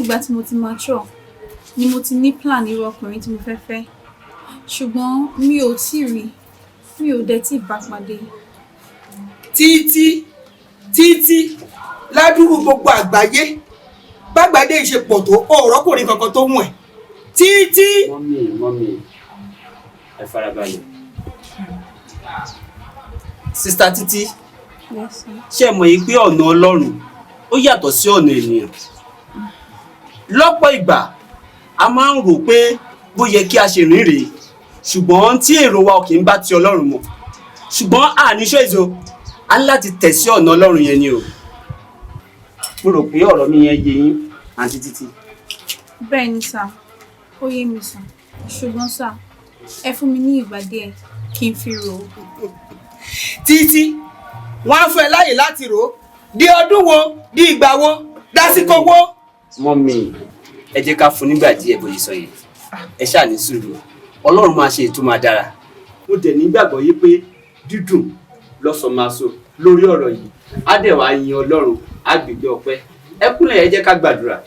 ìgbà tí mo ti mature ni mo ti ní plan irú ọkùnrin tí mo fẹ́ fẹ́. Ṣùgbọ́n mi ò tí rí, mi ò dẹ̀ tí bá pàdé. Títí ládùúgbò gbogbo àgbáyé bágbàdé ìṣepọ̀ tó ọ̀rọ̀kùnrin kankan tó mú ẹ̀. Títí. Mọ́mí ẹ farabalẹ̀. Sista Títí. Yes, sir. Ṣé ẹ mọ̀ yìí pé ọ̀nà Ọlọ́run ó yàtọ̀ sí ọ̀nà ènìyàn? Lọ́pọ̀ ìgbà a máa ń rò pé bó yẹ kí a ṣe rìn rèé, ṣùgbọ́n tí èrò wa kì í bá ti Ọlọ́run mu. Ṣùgbọ́n a ní ṣọ́ìzò, a ní láti tẹ̀ sí ọ̀nà Ọlọ́run yẹn ni o. Mo rò pé ọ̀rọ̀ mi yẹn yé yín, àǹtí Títí. Bẹ́ẹ̀ ni sà, ó yé mi sà. Ṣùgbọ́n sà, ẹ fún mi ní ìgbà díẹ̀ kí n fi rò ó. Títí wọ́n á fún ẹ láyè láti rò ó di ọdún wo, di ìgbà wo, dásìkò wo. Mọ́mí ẹ jẹ́ ká fún nígbà díẹ̀ bó ṣe sọ yìí. Ẹ ṣáà ní sùúrù. Ọlọ́run máa ṣe ètò máa dára. Mo dẹ̀ nígbàgbọ́ yìí pé dídùn lọ́sàn máa so lórí ọ̀rọ̀ yìí. Á dẹ̀ wá yin Ọlọ́run, á gbègbè ọpẹ́. Ẹ kúnlẹ̀ ẹ jẹ́ ká gbàdúrà.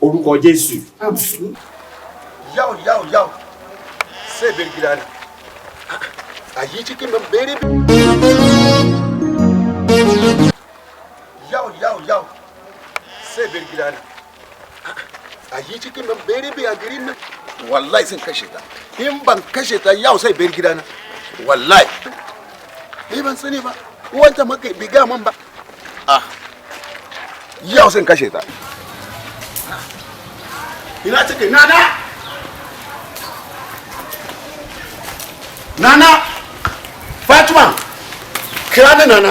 Orúkọ Jésù. Yau. Sai bir gida ne. A yi cikin ban bere bi. Yau. Sai bir gida ne. A yi cikin ban bere bi a garin nan. Wallahi sun kashe ta. In ban kashe ta yau sai bir gida na. Wallahi. Ni ban sani ba. Wanda maka biga man ba. Yau sun kashe ta. Ina cikin Nana! Fatima! Kira ni Nana!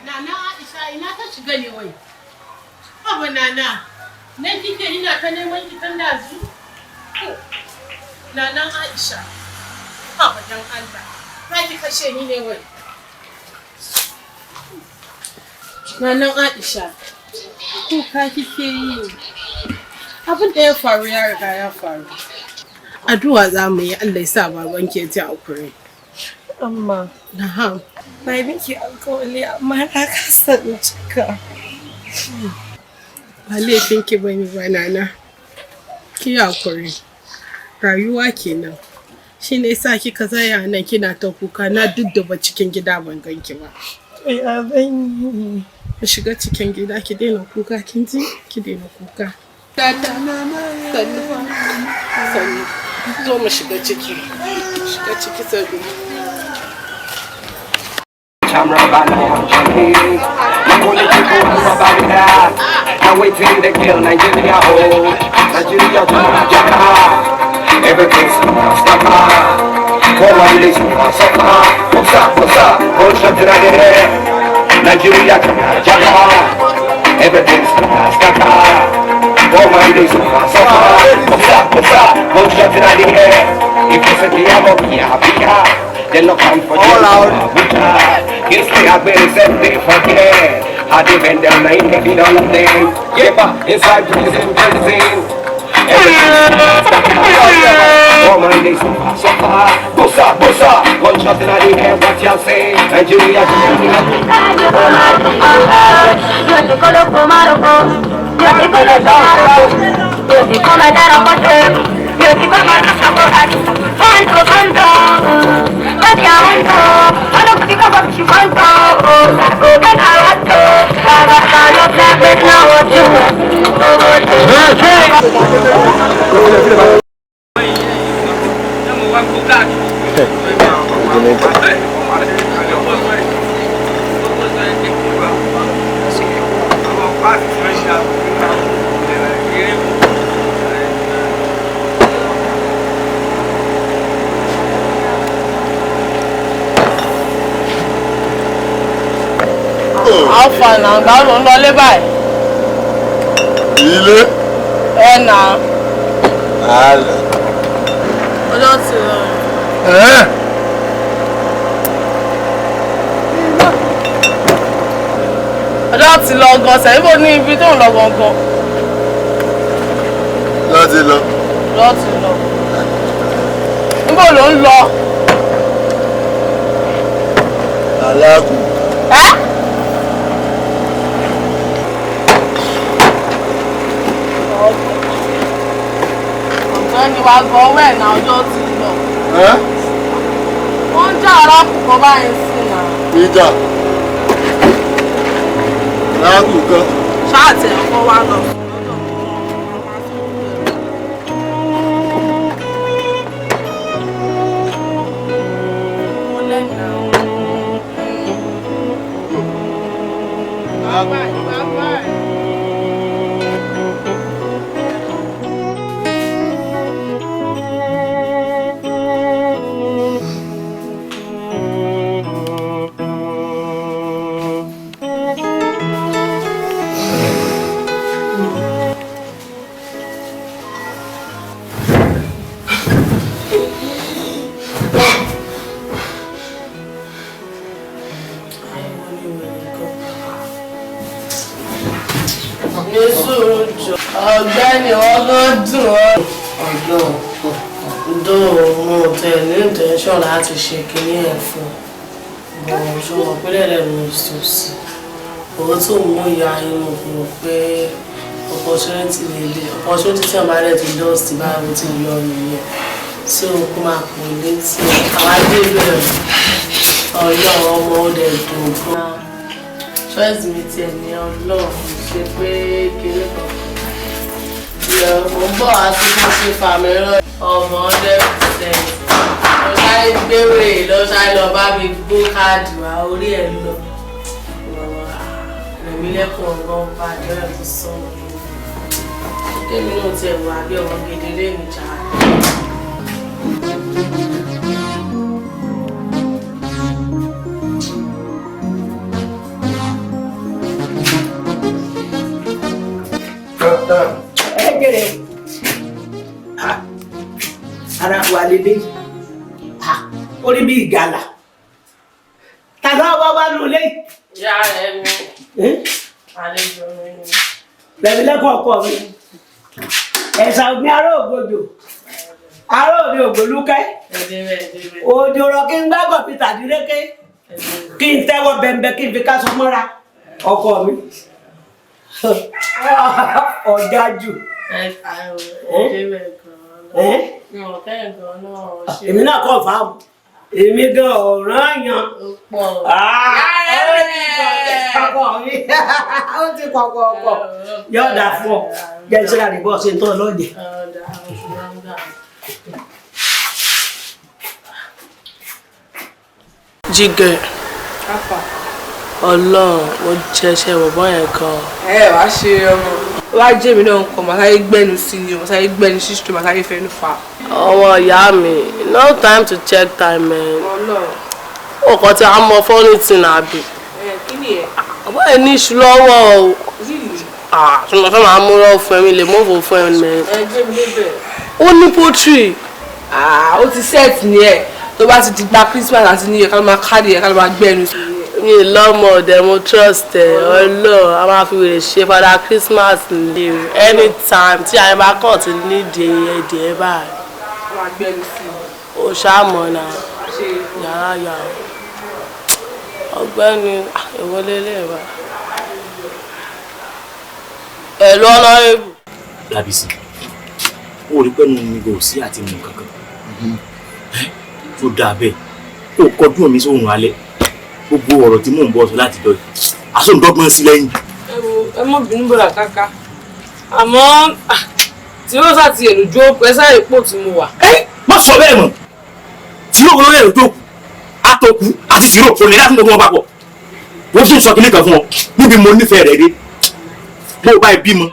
Nana Aisha ina ta shiga ne wai? Abu Nana, nan kike ina ta neman ki tun dazu? Nana Aisha, Abu dan Allah, za ki kashe ni ne wai? Nana Aisha, kuka kike yi. Abin da ya faru ya riga ya faru. Addu'a za mu yi Allah ya sa baban ke ji hakuri. Amma Na'am. na yi miki alƙawari amma na kasa in cika. Ba laifin ki bane ba Nana. Ki hakuri. Rayuwa kenan. Shi ne yasa kika tsaya nan kina ta kuka na dudduba cikin gida ban ganki ba. Ya zan yi. Ki shiga cikin gida ki daina kuka kin ji? Ki daina kuka. Tata. Sannu. Zo mu shiga ciki. Shiga ciki sannu. Waiting to kill Nigeria whole. Nigeria everything's stuck up. For one day, suffer. What's up? What's up? Nigeria everything's stuck up. For one day, suffer. What's up? What's up? If you say Pia, then look come for all out. You say I've been said they forget. I defend them, I ain't taking all of them. Yeah, inside prison. Woman, they so far. Bossa, one shot in the head, what y'all say? Nigeria, Alfa náà gbà ló ń lọlé báyìí. Ilé. Ẹ nà. Àlẹ́. Ọjọ́ ti lọ. Ọjọ́ ti lọ gan sẹ́yìn bó ní ibi tó ń lọ gangan. Láti lọ. Ọjọ́ ti lọ. Níbo ló ń lọ? Aláàkú. Ọ̀gbẹ́ni wa gbọ́ ọwọ́ ẹ̀ náà ọjọ́ ti lọ. Wọ́n ń jà arákùnkàn báyìí sí náà. Ìjà. Arákùnkàn. Ṣáàtì ẹ̀kọ́ wá lọ. Ọ̀gbẹ́ni ọgọ́dún ọ̀dọ́ mo tẹ̀ ní intention láti ṣe kinní ẹ̀ fún bọ̀ ṣọwọ́ pínlẹ̀ lẹ́nu ìsòsì owó tó mú ìyá inú rò pé opportunity tí ọba rẹ̀ ti dust báyìí ti yọ nìyẹn tí o kó máa pò létí àwọn agbébẹ̀rẹ̀ ọ̀yọ́ ọmọ ọdẹ dùn gan choice mi tiẹ̀ ní ọlọ́run ṣe pé kinní kan. Mo ń bọ̀ wá sí fún sí fàmíràn ọmọ 100%. Lọ sáré gbéwè lọ sáré lọ bá mi gbó káàdì wá orí ẹ̀ lọ. Rẹ̀mí lẹ́kùn ọ̀gbọ́n bá jọ ẹ̀ tó sọ̀rọ̀. Kémi náà tiẹ̀ wà bí ọmọ gedere nìjà. Ara wa lele orí bí ìgalà tàbí ọwọ́ wá lulẹ̀. Ìyá rẹ̀ mi àlejò mi ni. Rẹ̀mí lẹ́kọ̀ọ́ ọkọ mi ẹ̀sà ògbìn ará ògbójò ará òde ògbólúkẹ́ òjò rọ̀ kí n gbàgbọ́ Peter Adélékè kí n tẹ́wọ́ bẹ̀m̀bẹ̀ kí n fi ká sọ mọ́ra ọkọ mi ọ̀gá jù. Èmi náà kọ́ fáàmù èmi gan ọ̀ràn yan ó ti kọ̀kọ̀ ọkọ̀ yọ̀ọ̀dà fún ọ jẹ́ ìṣẹ́ra nìbọ̀ ṣe ń tọ́ lọ́jẹ̀. Jígẹ̀ Ọlọ́run mo jẹ́ṣẹ́ bọ̀bọ́ yẹn kan. Wá ṣe ọmọ wá jẹ́ mi náà ń kọ́ màá gbẹ́nu sí ni màá gbẹ́nu sí ṣùgbọ́n màá fẹ́nu fà. Ọmọ ìyá mi no time to check time man. Ọkọ tí a mọ fọ́nì tì nàbì. Kí ni ẹ̀? Ọmọ ẹ̀ ní iṣu lọ́wọ́ o. Ṣùgbọ́n fẹ́ máa mú lọ́wọ́ fún ẹ̀mí lè mọ́fò fún ẹ̀mí mẹ́rin. Jẹ́ mi lébẹ̀. Ó ní poultry. Ó ti set ni ẹ̀ tó bá ti di gba Christmas àti New Year ká ló máa káàdì ẹ̀ ká ló máa gbẹ́nu sí. Mi lọ́mọ ọ̀dẹ̀ mo trust ẹ̀ Ọlọ́run a máa fi wèrè ṣe padà Christmas nílé o anytime tí àyè bá kàn ti nídìí ẹ̀dẹ̀ báyìí. A máa gbẹ́nu sí. O ṣàmọ̀ náà yàrá yàrá ọ̀gbẹ́ni ìwọlé lè wá. Ẹ̀lú ọ̀nàrẹ́bù. Lábísí ó rí pẹ́nu mi gò sí àti mú kankan tó dáa bẹ́ẹ̀ kó kọjú mi sóhun alẹ́ gbogbo ọ̀rọ̀ tí mò ń bọ̀ sọ láti dọ̀ yìí àsọ̀ǹdọ́gbọ́n sí lẹ́yìn. Ẹ mọ̀ bínú bọ̀dà káká àmọ́ tí ó sá ti èlò jó ẹ sáré pò tí mo wà. Má sọ bẹ́ẹ̀ mọ̀ tí ó lóye èrò tó kù àtọkù àti tìrò kò ní láti gbogbo wọn papọ̀ wọ́n tún sọ kí nìkan fún ọ níbi mo nífẹ̀ẹ́ rẹ̀ dé bó o bá ẹ bímọ